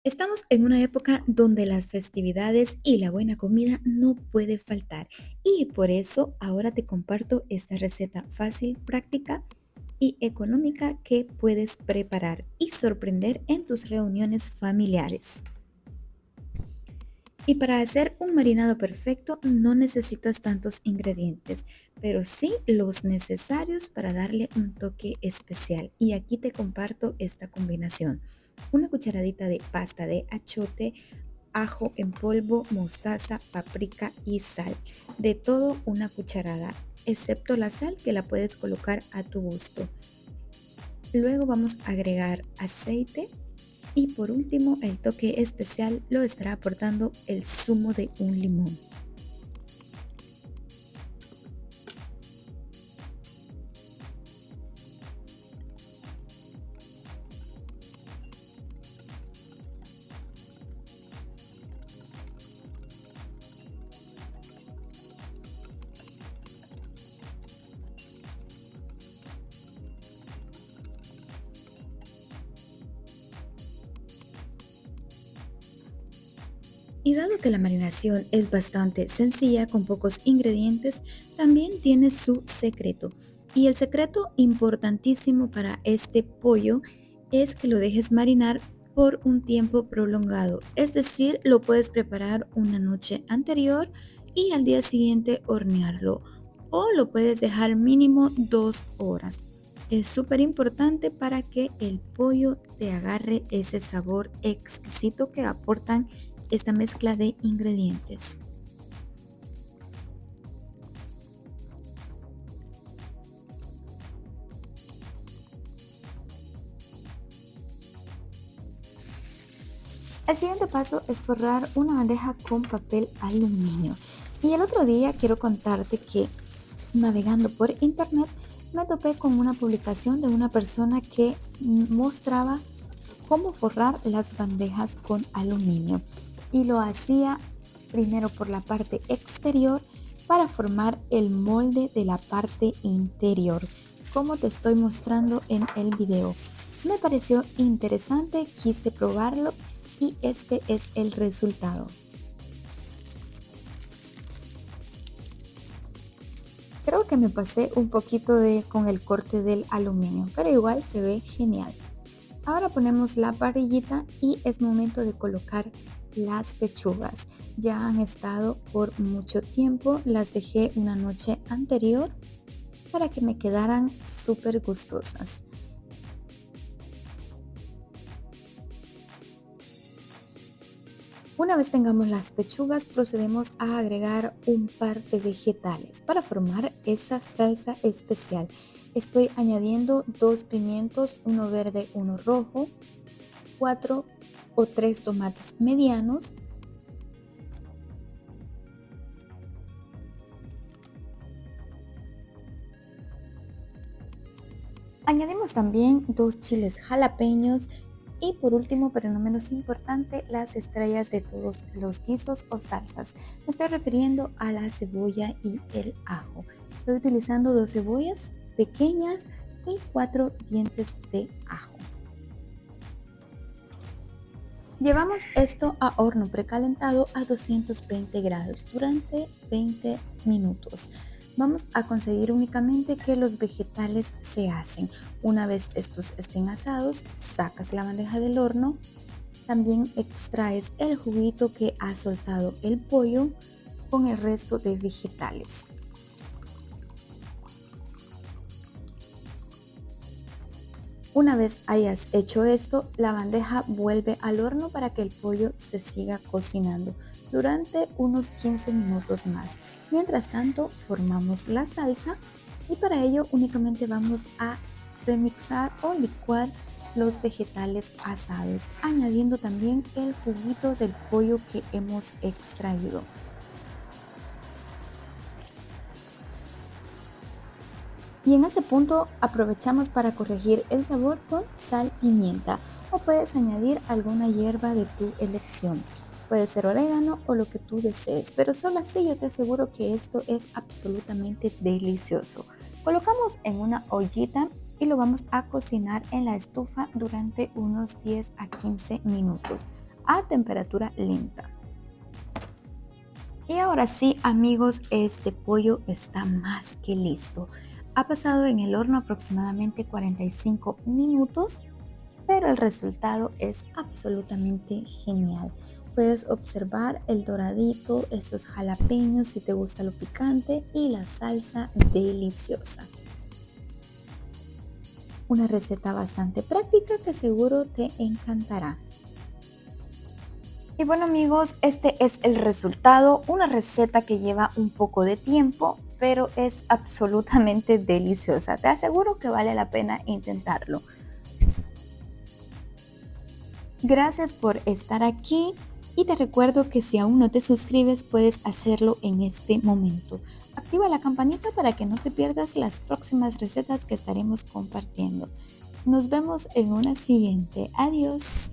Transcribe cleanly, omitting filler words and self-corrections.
Estamos en una época donde las festividades y la buena comida no puede faltar y por eso ahora te comparto esta receta fácil, práctica y económica que puedes preparar y sorprender en tus reuniones familiares. Y para hacer un marinado perfecto no necesitas tantos ingredientes, pero sí los necesarios para darle un toque especial. Y aquí te comparto esta combinación. Una cucharadita de pasta de achote, ajo en polvo, mostaza, paprika y sal. De todo una cucharada, excepto la sal que la puedes colocar a tu gusto. Luego vamos a agregar aceite y por último el toque especial lo estará aportando el zumo de un limón. Y dado que la marinación es bastante sencilla con pocos ingredientes, también tiene su secreto. Y el secreto importantísimo para este pollo es que lo dejes marinar por un tiempo prolongado. Es decir, lo puedes preparar una noche anterior y al día siguiente hornearlo. O lo puedes dejar mínimo 2 horas. Es súper importante para que el pollo te agarre ese sabor exquisito que aportan esta mezcla de ingredientes. El siguiente paso es forrar una bandeja con papel aluminio. Y el otro día quiero contarte que navegando por internet me topé con una publicación de una persona que mostraba cómo forrar las bandejas con aluminio y lo hacía primero por la parte exterior para formar el molde de la parte interior, como te estoy mostrando en el video. Me pareció interesante, quise probarlo y este es el resultado. Creo que me pasé un poquito con el corte del aluminio, pero igual se ve genial. Ahora ponemos la parrillita y es momento de colocar las pechugas. Ya han estado por mucho tiempo, las dejé una noche anterior para que me quedaran súper gustosas. Una vez tengamos las pechugas, procedemos a agregar un par de vegetales para formar esa salsa especial. Estoy añadiendo 2 pimientos, uno verde, uno rojo, 4 o 3 tomates medianos, añadimos también 2 chiles jalapeños y por último, pero no menos importante, las estrellas de todos los guisos o salsas. Me estoy refiriendo a la cebolla y el ajo. Estoy utilizando 2 cebollas pequeñas y 4 dientes de ajo. Llevamos esto a horno precalentado a 220 grados durante 20 minutos. Vamos a conseguir únicamente que los vegetales se hacen. Una vez estos estén asados, sacas la bandeja del horno. También extraes el juguito que ha soltado el pollo con el resto de vegetales. Una vez hayas hecho esto, la bandeja vuelve al horno para que el pollo se siga cocinando durante unos 15 minutos más. Mientras tanto, formamos la salsa y para ello únicamente vamos a remixar o licuar los vegetales asados, añadiendo también el juguito del pollo que hemos extraído. Y en este punto aprovechamos para corregir el sabor con sal, pimienta o puedes añadir alguna hierba de tu elección. Puede ser orégano o lo que tú desees, pero solo así yo te aseguro que esto es absolutamente delicioso. Colocamos en una ollita y lo vamos a cocinar en la estufa durante unos 10 a 15 minutos. a temperatura lenta. Y ahora sí, amigos, este pollo está más que listo. Ha pasado en el horno aproximadamente 45 minutos, pero el resultado es absolutamente genial. Puedes observar el doradito, estos jalapeños si te gusta lo picante y la salsa deliciosa. Una receta bastante práctica que seguro te encantará. Y bueno amigos, este es el resultado, una receta que lleva un poco de tiempo, pero es absolutamente deliciosa. Te aseguro que vale la pena intentarlo. Gracias por estar aquí y te recuerdo que si aún no te suscribes puedes hacerlo en este momento. Activa la campanita para que no te pierdas las próximas recetas que estaremos compartiendo. Nos vemos en una siguiente. Adiós.